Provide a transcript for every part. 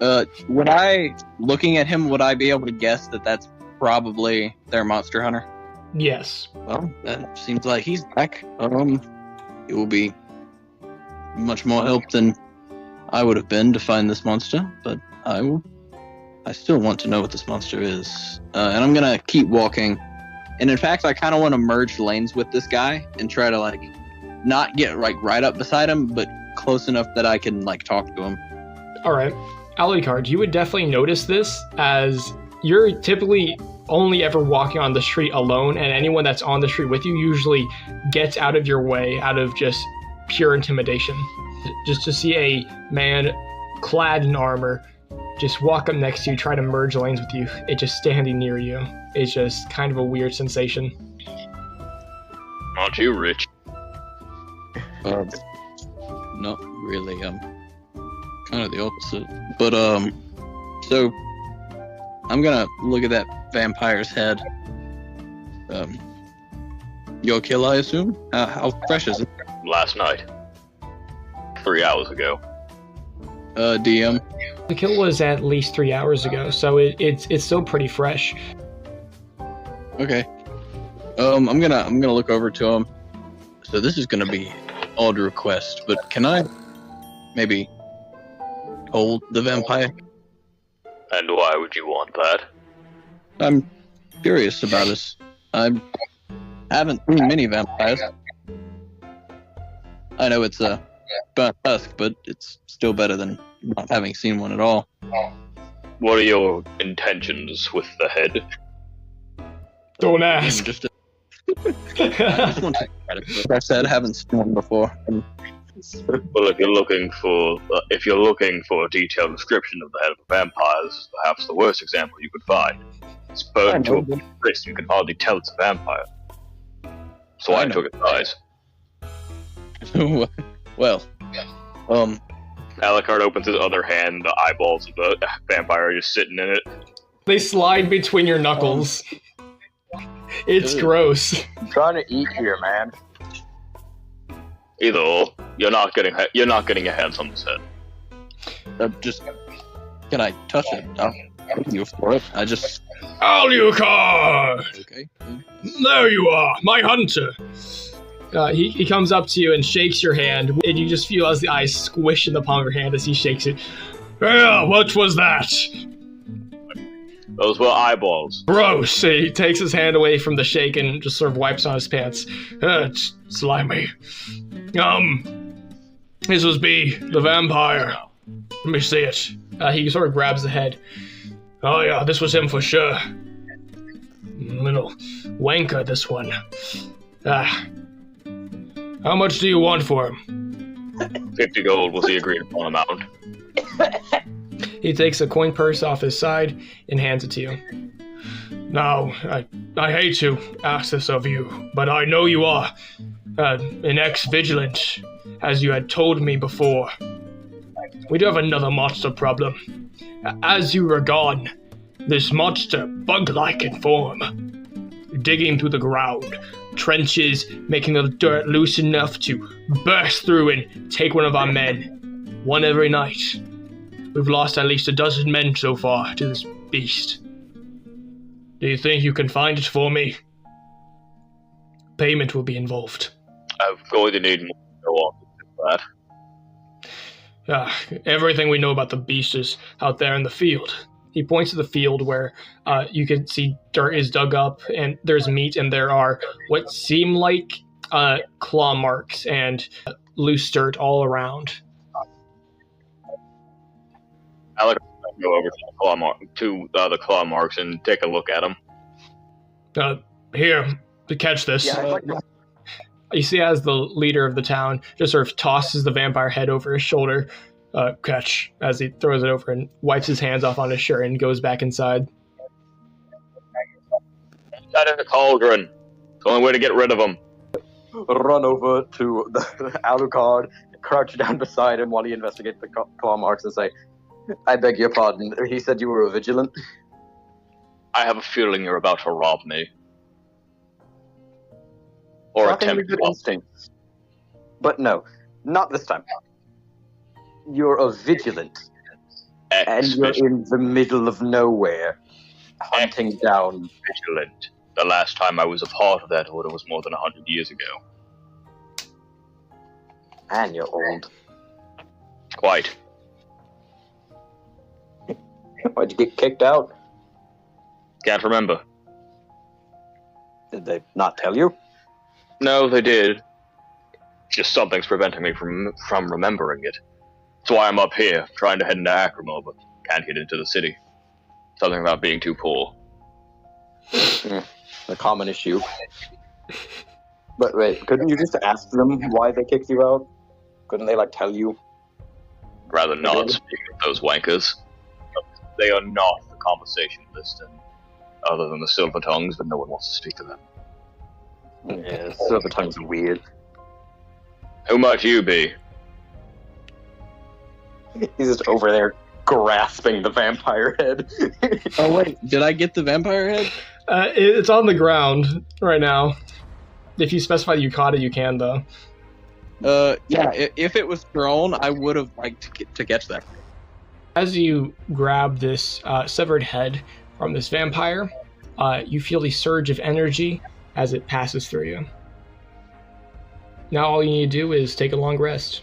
Would I, looking at him, would I be able to guess that that's probably their monster hunter? Yes. Well, that seems like he's back. It will be much more help than I would have been to find this monster, but I still want to know what this monster is. And I'm gonna keep walking. And in fact, I kind of want to merge lanes with this guy and try to, like, not get, like, right up beside him, but close enough that I can, like, talk to him. Alright. Alucard, you would definitely notice this, as you're typically only ever walking on the street alone, and anyone that's on the street with you usually gets out of your way out of just pure intimidation. Just to see a man clad in armor just walk up next to you, try to merge lanes with you, it just standing near you, is just kind of a weird sensation. Aren't you rich? Not really. Kind of the opposite. But so I'm gonna look at that vampire's head. Your kill, I assume? How fresh is it? Last night. 3 hours ago. DM. The kill was at least 3 hours ago, so it's still pretty fresh. Okay. I'm gonna look over to him. So this is gonna be an odd request, but can I maybe hold the vampire? And why would you want that? I'm curious about this. I haven't seen many vampires. I know it's burnt husk, but it's still better than not having seen one at all. What are your intentions with the head? Don't ask. Just want to like I said, I haven't seen one before. Well, if you're looking for a detailed description of the head of a vampire, this is perhaps the worst example you could find. It's burned to a crisp. You can hardly tell it's a vampire. So I took its eyes. Well, Alucard opens his other hand. The eyeballs of the vampire are just sitting in it. They slide between your knuckles. It's gross. I'm trying to eat here, man. Either or, you're not getting your hands on this head. just can I touch it? I'll thank you for it. I just Alucard! okay. There you are, my hunter. He comes up to you and shakes your hand, and you just feel as the eyes squish in the palm of your hand as he shakes it. Yeah, what was that? Those were eyeballs. Gross. He takes his hand away from the shake and just sort of wipes on his pants. It's slimy. This was B, the vampire. Let me see it. He sort of grabs the head. Oh yeah, this was him for sure. Little wanker, this one. How much do you want for him? 50 gold was the agreed upon amount. He takes a coin purse off his side and hands it to you. Now, I hate to ask this of you, but I know you are an ex-vigilant, as you had told me before. We do have another monster problem. As you were gone, this monster, bug-like in form, digging through the ground, trenches, making the dirt loose enough to burst through and take one of our men, one every night. We've lost at least 12 men so far to this beast. Do you think you can find it for me? Payment will be involved. I'm going to need more to go on with that. Everything we know about the beast is out there in the field. He points to the field where you can see dirt is dug up and there's meat, and there are what seem like claw marks and loose dirt all around. Alex will go over to the claw marks and take a look at them. Here, to catch this. Yeah, I'd like to... You see as the leader of the town just sort of tosses the vampire head over his shoulder. Catch, as he throws it over and wipes his hands off on his shirt and goes back inside. That is a cauldron. It's the only way to get rid of them. Run over to the Alucard, crouch down beside him while he investigates the claw marks and say, I beg your pardon, he said you were a vigilant? I have a feeling you're about to rob me. Or attempt to rob me. But no, not this time. You're a vigilant. And you're in the middle of nowhere, hunting down... Vigilant. The last time I was a part of that order was more than 100 years ago. And you're old. Quite. Why'd you get kicked out? Can't remember. Did they not tell you? No, they did. Just something's preventing me from remembering it. That's why I'm up here, trying to head into Acromore, but can't get into the city. Something about being too poor. A common issue. But wait, couldn't you just ask them why they kicked you out? Couldn't they, tell you? Rather not speak of those wankers. They are not the conversation list, and other than the Silver Tongues, but no one wants to speak to them. Yeah, Silver Tongues are weird. Who might you be? He's just over there grasping the vampire head. Oh wait, did I get the vampire head? It's on the ground right now. If you specify you caught it, you can, though. Yeah, if it was thrown, I would have liked to catch that. As you grab this severed head from this vampire, you feel the surge of energy as it passes through you. Now all you need to do is take a long rest.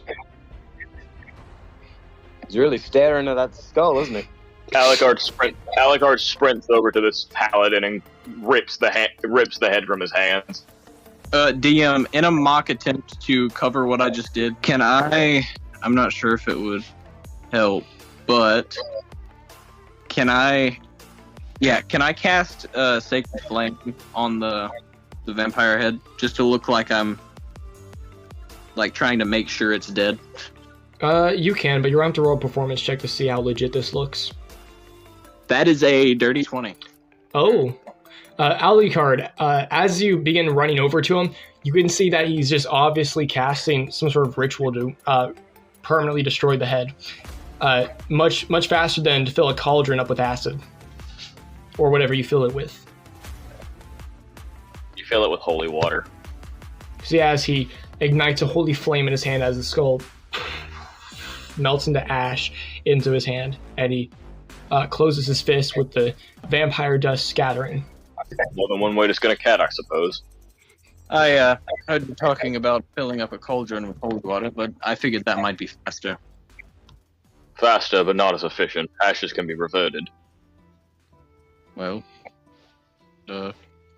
He's really staring at that skull, isn't he? Alucard sprints over to this paladin and rips the head from his hands. DM, in a mock attempt to cover what I just did, I'm not sure if it would help, but can I cast Sacred Flame on the vampire head, just to look like I'm, trying to make sure it's dead? You can, but you're going to have to roll a performance check to see how legit this looks. That is a dirty 20. Oh. Alucard, as you begin running over to him, you can see that he's just obviously casting some sort of ritual to permanently destroy the head. Much faster than to fill a cauldron up with acid. Or whatever you fill it with. You fill it with holy water. See, as he ignites a holy flame in his hand as the skull melts into ash into his hand, and he closes his fist with the vampire dust scattering. More than one way to skin a cat, I suppose. I heard you talking about filling up a cauldron with holy water, but I figured that might be faster. Faster, but not as efficient. Ashes can be reverted. Well,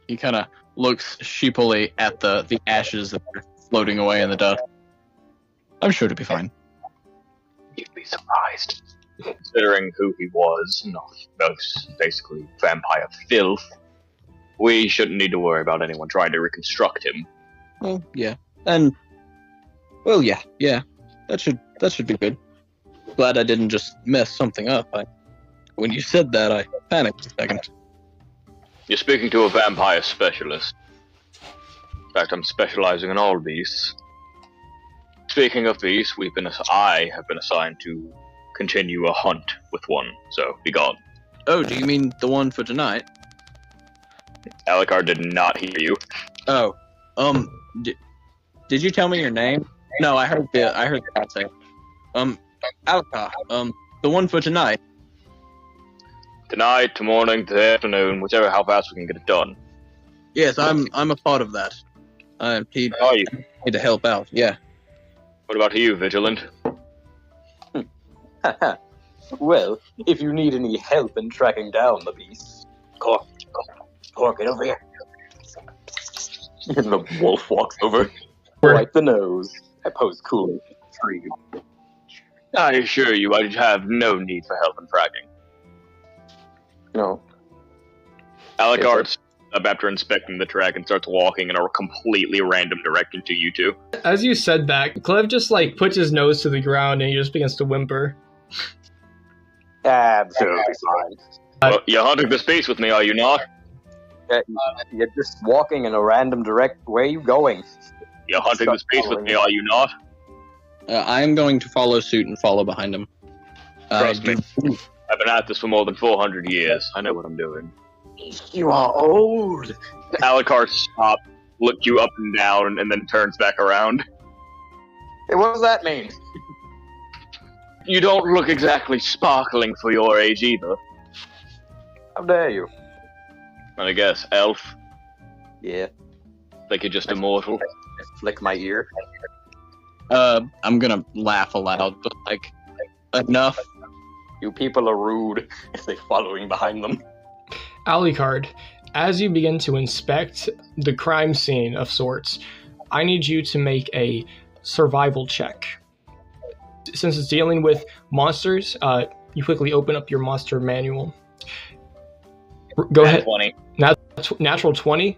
he kind of looks sheepily at the ashes that are floating away in the dust. I'm sure to be fine. You'd be surprised. Considering who he was, most basically vampire filth, we shouldn't need to worry about anyone trying to reconstruct him. Well, yeah. And, yeah. That should be good. Glad I didn't just mess something up. When you said that, I panicked a second. You're speaking to a vampire specialist. In fact, I'm specializing in all beasts. Speaking of beasts, I have been assigned to continue a hunt with one, so be gone. Oh, do you mean the one for tonight? Alucard did not hear you. Oh, did you tell me your name? No, I heard that say. Alucard, the one for tonight. Tonight, to morning, to afternoon, whichever how fast we can get it done. Yes, I'm a part of that. Need to help out. Yeah. What about you, Vigilant? Well, if you need any help in tracking down the beast, Cork, get over here. And the wolf walks over. Wipe the nose. I pose coolly. I assure you, I have no need for help in tracking. No. Alucard stops up after inspecting the track and starts walking in a completely random direction to you two. As you said that, Cleve just puts his nose to the ground and he just begins to whimper. Absolutely fine. Well, you're hunting this beast with me, are you not? You're just walking in a random direct. Where are you going? You're hunting this beast with me, are you not? I am going to follow suit and follow behind him. Trust me. I've been at this for more than 400 years. I know what I'm doing. You are old. Alucard stops, looks you up and down, and then turns back around. Hey, what does that mean? You don't look exactly sparkling for your age either. How dare you? And I guess elf. Yeah. Like you're just immortal. I flick my ear. I'm gonna laugh aloud, but like, enough. You people are rude if they're following behind them. Alucard, as you begin to inspect the crime scene of sorts, I need you to make a survival check. Since it's dealing with monsters, you quickly open up your monster manual. Go ahead. 20. Natural 20.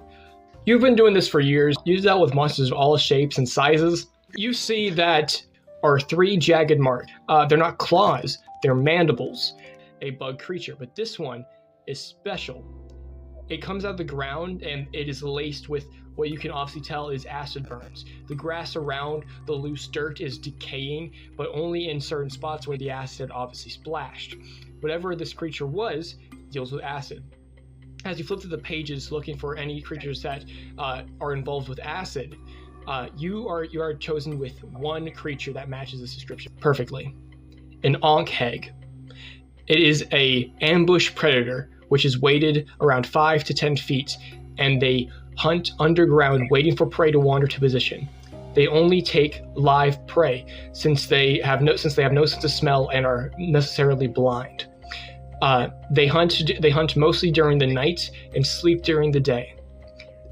You've been doing this for years. You've dealt with monsters of all shapes and sizes. You see that are 3 jagged marks. They're not claws, they're mandibles. A bug creature, but this one is special. It comes out of the ground and it is laced with what you can obviously tell is acid burns. The grass around the loose dirt is decaying, but only in certain spots where the acid obviously splashed. Whatever this creature was deals with acid. As you flip through the pages looking for any creatures that are involved with acid, you are chosen with one creature that matches this description perfectly. An Onkheg. It is a ambush predator which is weighted around 5 to 10 feet, and they hunt underground waiting for prey to wander to position. They only take live prey since they have no sense of smell and are necessarily blind. They hunt mostly during the night and sleep during the day.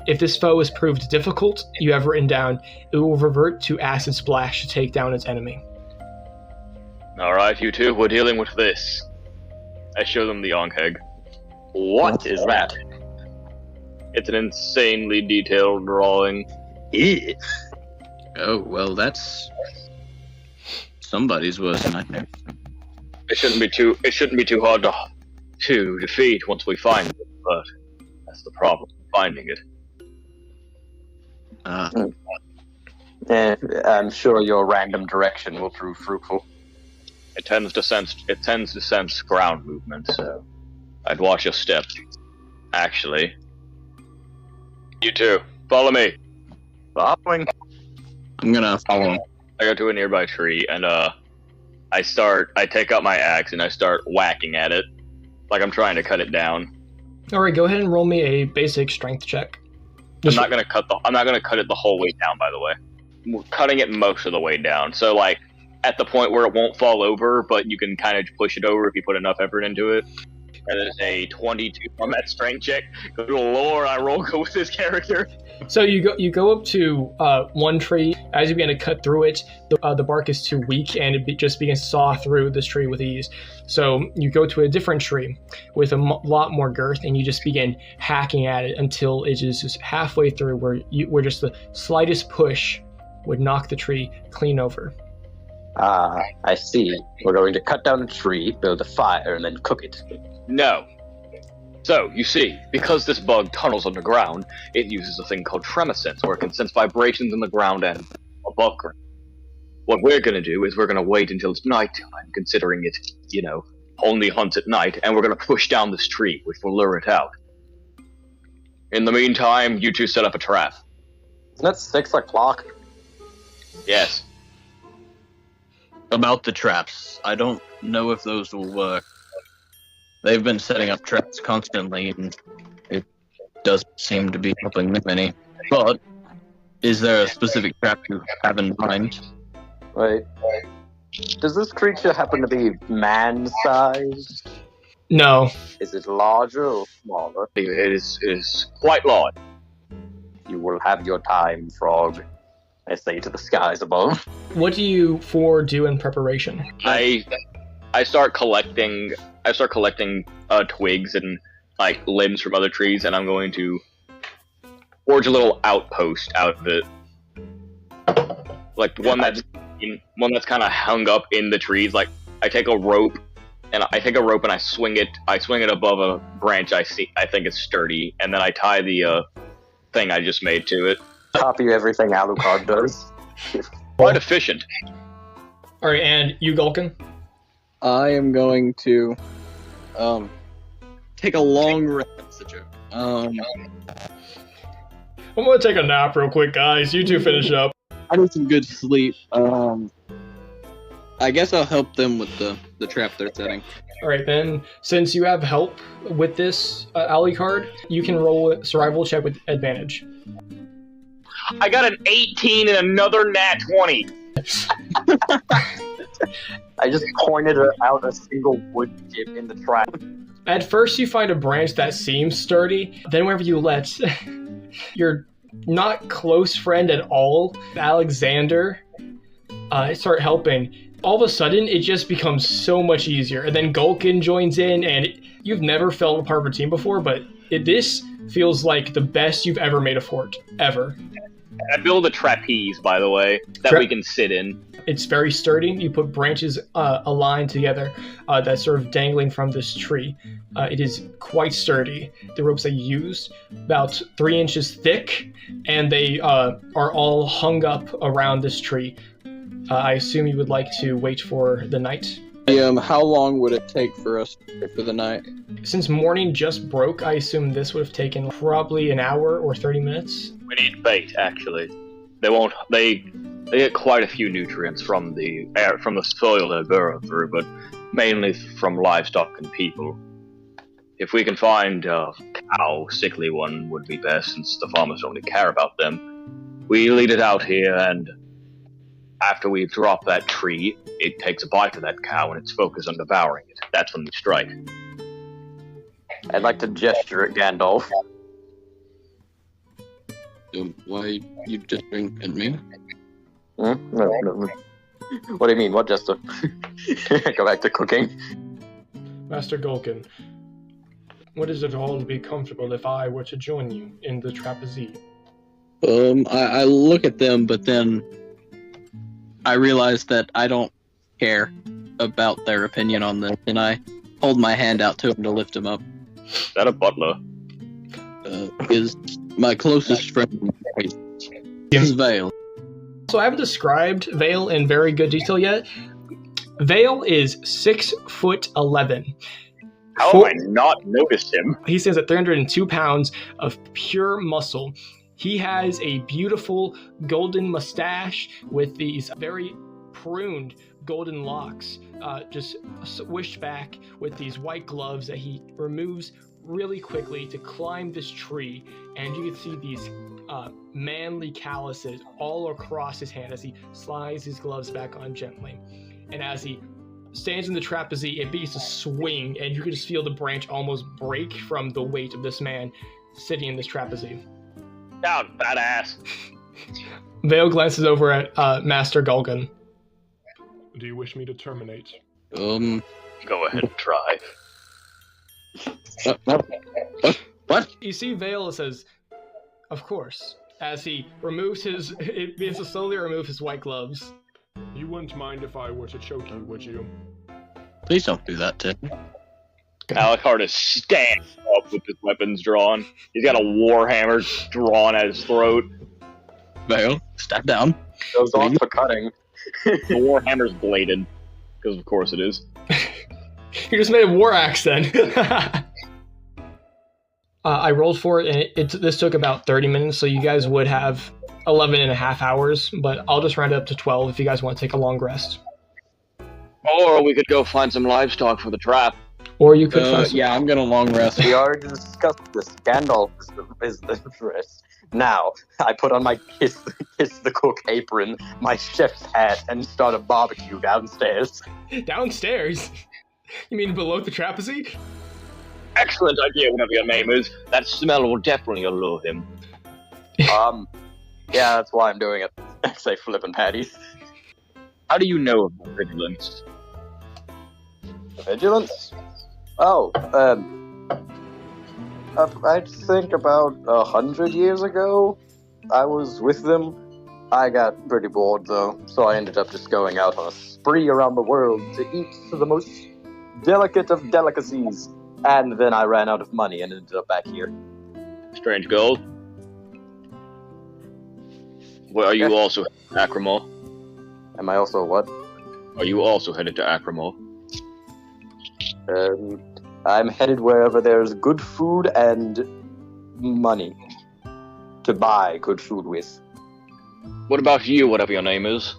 If this foe is proved difficult, you have written down, it will revert to acid splash to take down its enemy. Alright, you two, we're dealing with this. I show them the Onkheg. What is that? It's an insanely detailed drawing. Ew. Oh, well, that's somebody's worst nightmare. It shouldn't be too hard to defeat once we find it, but that's the problem, finding it. I'm sure your random direction will prove fruitful. It tends to sense ground movement, so I'd watch your step. Actually, you two, follow me. Following. I'm gonna follow him. I go to a nearby tree and I take out my axe and I start whacking at it, like I'm trying to cut it down. All right, go ahead and roll me a basic strength check. I'm not gonna cut it the whole way down. By the way, we're cutting it most of the way down. So like at the point where it won't fall over, but you can kind of push it over if you put enough effort into it. And there's a 22 on that strength check. Good lord, I roll good with this character. So you go up to one tree. As you begin to cut through it, the bark is too weak, and it just begins to saw through this tree with ease. So you go to a different tree with a lot more girth, and you just begin hacking at it until it is just halfway through, where just the slightest push would knock the tree clean over. I see. We're going to cut down a tree, build a fire, and then cook it. No. So, you see, because this bug tunnels underground, it uses a thing called tremor sense, where it can sense vibrations in the ground and above ground. What we're going to do is we're going to wait until it's nighttime, considering it, only hunts at night, and we're going to push down this tree, which will lure it out. In the meantime, you two set up a trap. Isn't it 6 o'clock? Yes. About the traps, I don't know if those will work. They've been setting up traps constantly, and it doesn't seem to be helping them any. But, is there a specific trap you have in mind? Wait. Does this creature happen to be man-sized? No. Is it larger or smaller? It is quite large. You will have your time, frog. I say to the skies above. What do you do in preparation? I start collecting twigs and like limbs from other trees, and I'm going to forge a little outpost out of it, like one that's kind of hung up in the trees. Like I take a rope and I swing it above a branch I think is sturdy, and then I tie the thing I just made to it. Copy everything Alucard does. Quite efficient. All right, and you, Galkin? I am going to take a long rest. That's a joke. I'm gonna take a nap real quick, guys. You two finish up. I need some good sleep. I guess I'll help them with the trap they're setting. All right, then, since you have help with this, Alucard, you can roll a survival check with advantage. I got an 18 and another nat 20. I just pointed out a single wood chip in the trap. At first, you find a branch that seems sturdy. Then whenever you let your not close friend at all, Alexander, start helping, all of a sudden, it just becomes so much easier. And then Galkin joins in, and you've never felt a part of a team before, but this feels like the best you've ever made a fort, ever. I build a trapeze, by the way, that we can sit in. It's very sturdy. You put branches aligned together that's sort of dangling from this tree. It is quite sturdy. The ropes that you used, about 3 inches thick, and they are all hung up around this tree. I assume you would like to wait for the night. How long would it take for us to wait for the night? Since morning just broke, I assume this would have taken probably an hour or 30 minutes. We need bait, actually. They get quite a few nutrients from the air, from the soil they burrow through, but mainly from livestock and people. If we can find a cow, sickly one would be best, since the farmers don't really care about them. We lead it out here, and after we drop that tree, it takes a bite of that cow, and it's focused on devouring it. That's when we strike. I'd like to gesture at Gandalf. Why you gesturing at me? No. What do you mean? What gesture? Go back to cooking. Master Galkin, would it all be comfortable if I were to join you in the trapeze? I look at them, but then I realize that I don't care about their opinion on this, and I hold my hand out to him to lift him up. Is that a butler? Is my closest friend is Vale. So I haven't described Vale in very good detail yet. Vale is 6'11". How have I not noticed him? He stands at 302 pounds of pure muscle. He has a beautiful golden mustache with these very pruned golden locks, just swished back with these white gloves that he removes really quickly to climb this tree. And you can see these manly calluses all across his hand as he slides his gloves back on gently. And as he stands in the trapeze, it begins to swing, and you can just feel the branch almost break from the weight of this man sitting in this trapeze. Down, badass. Vale glances over at Master Galkin. Do you wish me to terminate? Go ahead and try. What? You see Vale says, of course, as he removes it begins to slowly remove his white gloves. You wouldn't mind if I were to choke you, would you? Please don't do that, Tim. Alucard is standing up with his weapons drawn. He's got a warhammer drawn at his throat. Vale, step down. Goes on for cutting. The warhammer's bladed, because of course it is. You just made a war axe then. I rolled for it, and this took about 30 minutes, so you guys would have 11 and a half hours, but I'll just round it up to 12 if you guys want to take a long rest. Or we could go find some livestock for the trap. Or you could yeah, I'm gonna long rest. We already discussed this. Gandalf is the rest. Now, I put on my kiss the cook apron, my chef's hat, and start a barbecue downstairs. Downstairs? You mean below the trapeze? Excellent idea, whatever your name is. That smell will definitely allure him. Yeah, that's why I'm doing it. Say flippin' patties. How do you know of the vigilance? The vigilance? Oh, I think about 100 years ago, I was with them. I got pretty bored, though, so I ended up just going out on a spree around the world to eat the most delicate of delicacies. And then I ran out of money and ended up back here. Strange gold. Well, are you also headed to Acrimor? Am I also what? Are you also headed to Acrimor? I'm headed wherever there's good food and money to buy good food with. What about you, whatever your name is?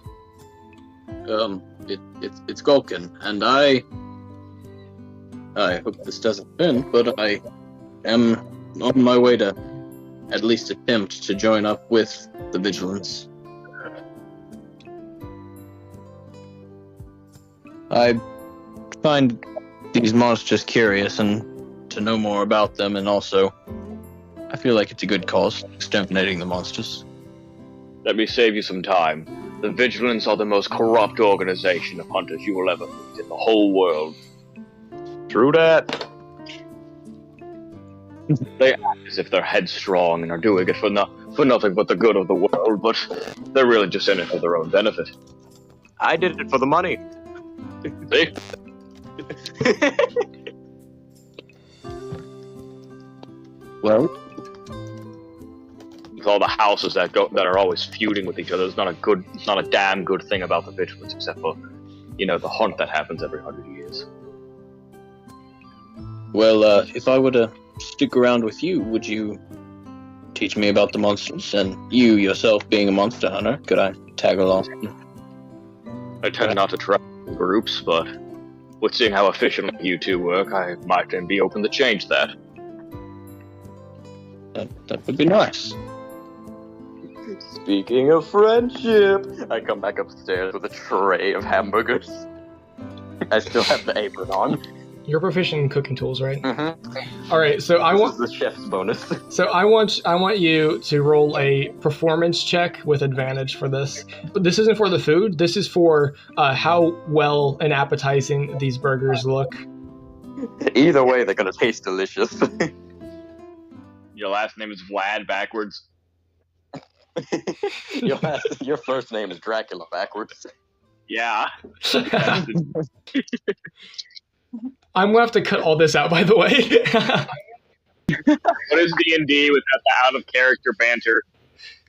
it's Galkin, and I hope this doesn't offend, but I am on my way to at least attempt to join up with the Vigilance. I find these monsters curious and to know more about them, and also I feel like it's a good cause, exterminating the monsters. Let me save you some time. The Vigilants are the most corrupt organization of hunters you will ever meet in the whole world. True that. They act as if they're headstrong and are doing it for nothing but the good of the world, but they're really just in it for their own benefit. I did it for the money. See? Well, With all the houses that are always feuding with each other, it's not a damn good thing about the Vigilance, except for, the hunt that happens every 100 years. well, if I were to stick around with you, would you teach me about the monsters? And you yourself being a monster hunter, could I tag along? I tend not to travel in groups, but with seeing how efficiently you two work, I might then be open to change that. That would be nice. Speaking of friendship, I come back upstairs with a tray of hamburgers. I still have the apron on. You're proficient in cooking tools, right? Mm-hmm. All right, so I want This is the chef's bonus. So I want you to roll a performance check with advantage for this. But this isn't for the food. This is for how well and appetizing these burgers look. Either way, they're gonna taste delicious. Your last name is Vlad backwards. Your first name is Dracula backwards. Yeah. I'm gonna have to cut all this out, by the way. What is D&D without the out of character banter?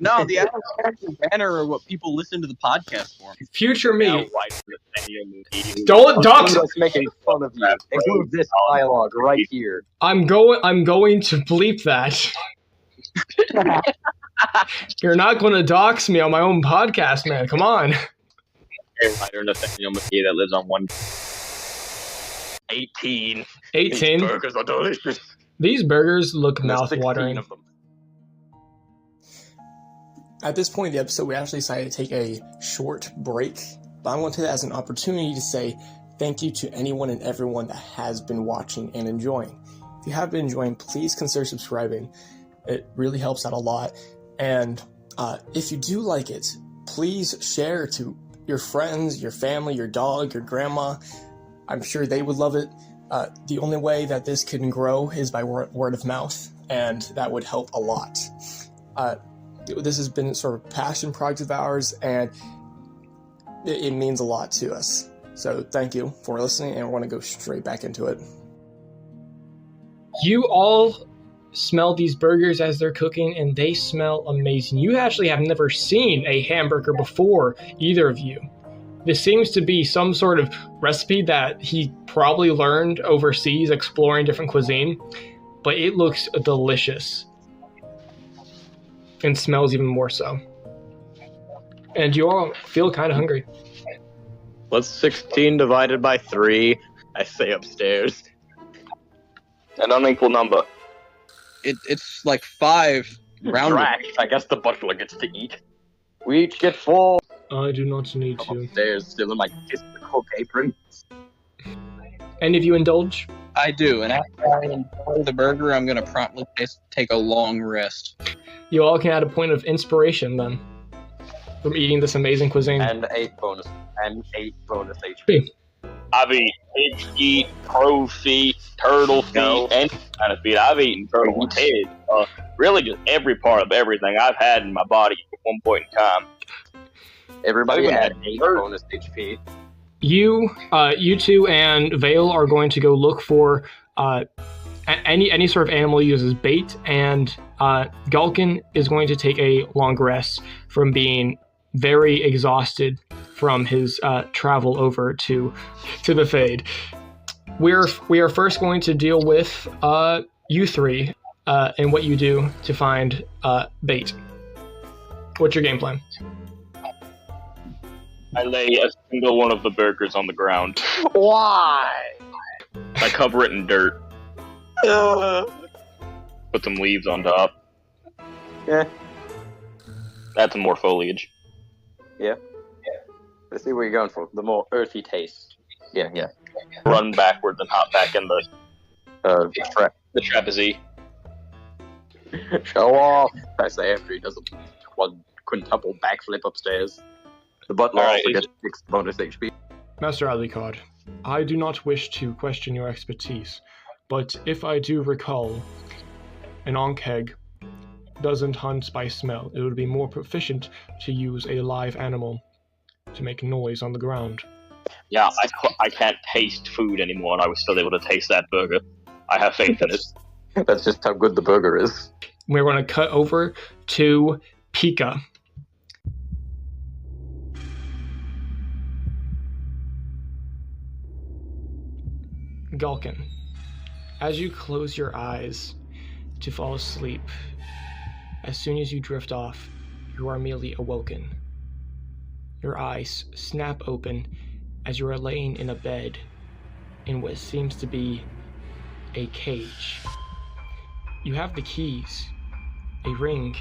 No, the out of character banner are what people listen to the podcast for. Future me. Now, right from the Nathaniel movie. Don't dox. That's making fun of you. Include this dialogue right here. I'm going to bleep that. You're not going to dox me on my own podcast, man. Come on. Writer Nathaniel McGee that lives on 18. 18. These burgers are delicious. These burgers look And there's 16 mouth-watering. of them. At this point in the episode, we actually decided to take a short break, but I'm going to take that as an opportunity to say thank you to anyone and everyone that has been watching and enjoying. If you have been enjoying, please consider subscribing. It really helps out a lot. And if you do like it, please share to your friends, your family, your dog, your grandma. I'm sure they would love it. The only way that this can grow is by word of mouth, and that would help a lot. This has been sort of a passion project of ours, and it means a lot to us. So thank you for listening, and we're going to go straight back into it. You all smell these burgers as they're cooking, and they smell amazing. You actually have never seen a hamburger before, either of you. This seems to be some sort of recipe that he probably learned overseas exploring different cuisine, but it looks delicious and smells even more so. And you all feel kind of hungry. What's 16 divided by 3? I say upstairs. An unequal number. It's like 5 rounded. Drax, I guess the butler gets to eat. We each get 4. I do not need I'm to. upstairs, still in my kiss the cook apron. Any of you indulge? I do, and after I enjoy the burger, I'm gonna promptly take a long rest. You all can add a point of inspiration then from eating this amazing cuisine. And 8 bonus HP. I've eaten pig feet, crow feet, turtle feet, any kind of feet. I've eaten turtle head. Really just every part of everything I've had in my body at one point in time. Everybody Even had that 8 bird. bonus HP. You two and Vale are going to go look for any sort of animal uses bait, and Galkin is going to take a long rest from being very exhausted from his travel over to the Fade. We are first going to deal with you three and what you do to find bait. What's your game plan? I lay a single one of the burgers on the ground. Why? I cover it in dirt. Put some leaves on top. Yeah. Add some more foliage. Let's see what you're going for. The more earthy taste. Yeah. Run backwards and hop back in the trapeze. Show off! I say after he does a quintuple backflip upstairs. The butler also gets 6 bonus HP. Master Alucard, I do not wish to question your expertise, but if I do recall, an Onkheg doesn't hunt by smell. It would be more proficient to use a live animal to make noise on the ground. Yeah, I can't taste food anymore, and I was still able to taste that burger. I have faith in it. That's just how good the burger is. We're going to cut over to Pika. Galkin, as you close your eyes to fall asleep, as soon as you drift off, you are immediately awoken. Your eyes snap open as you are laying in a bed in what seems to be a cage. You have the keys, a ring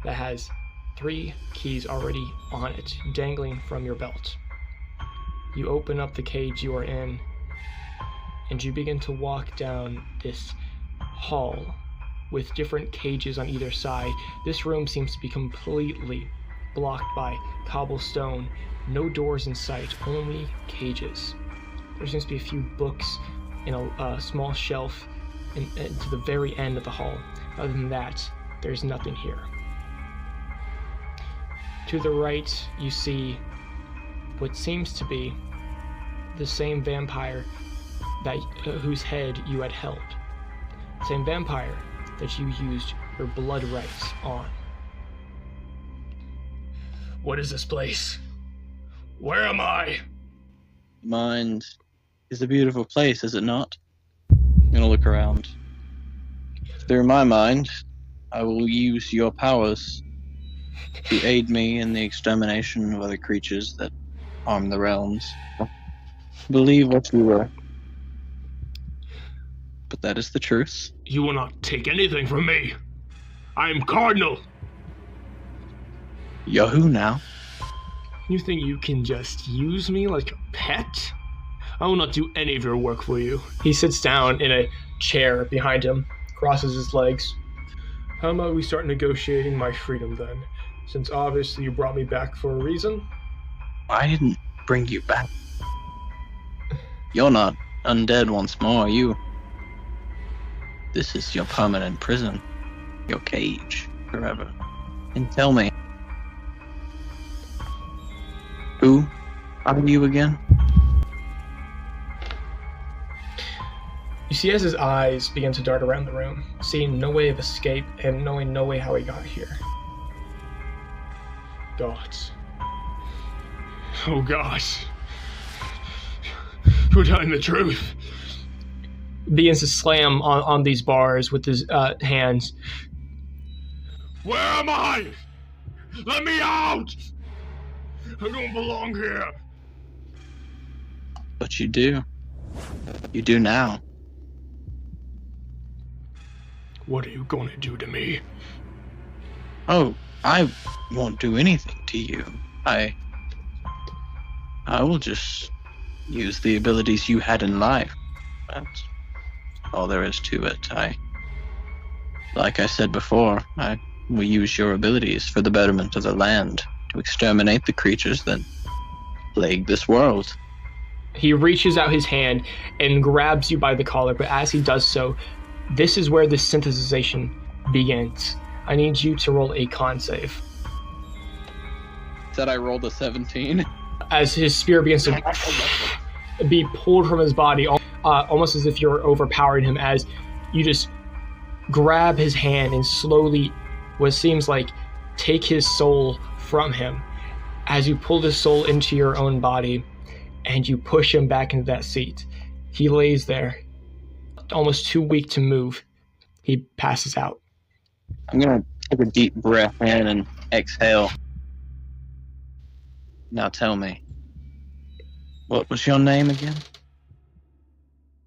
that has 3 keys already on it, dangling from your belt. You open up the cage you are in, and you begin to walk down this hall with different cages on either side. This room seems to be completely blocked by cobblestone, no doors in sight, only cages. There seems to be a few books in a small shelf to the very end of the hall. Other than that, there's nothing here. To the right, you see what seems to be the same vampire whose head you had held. Same vampire that you used your blood rights on. What is this place? Where am I? Mind is a beautiful place, is it not? I'm gonna look around. Through my mind, I will use your powers to aid me in the extermination of other creatures that harm the realms. Believe what you will. But that is the truth. You will not take anything from me. I am Cardinal. You're who now? You think you can just use me like a pet? I will not do any of your work for you. He sits down in a chair behind him, crosses his legs. How about we start negotiating my freedom then? Since obviously you brought me back for a reason. I didn't bring you back. You're not undead once more, are you? This is your permanent prison. Your cage, forever. And tell me, who are you again? You see as his eyes begin to dart around the room, seeing no way of escape and knowing no way how he got here. Gods. Oh gosh. You're telling the truth. Begins to slam on these bars with his hands. Where am I? Let me out! I don't belong here. But you do. You do now. What are you going to do to me? Oh, I won't do anything to you. I will just use the abilities you had in life. That's all there is to it. Like I said before, I will use your abilities for the betterment of the land, to exterminate the creatures that plague this world. He reaches out his hand and grabs you by the collar, but as he does so, this is where the synthesization begins. I need you to roll a con save. Said I rolled a 17. As his spear begins to be pulled from his body, almost as if you're overpowering him, as you just grab his hand and slowly, what seems like, take his soul from him. As you pull his soul into your own body and you push him back into that seat, he lays there, almost too weak to move. He passes out. I'm gonna take a deep breath in and exhale. Now tell me, What was your name again?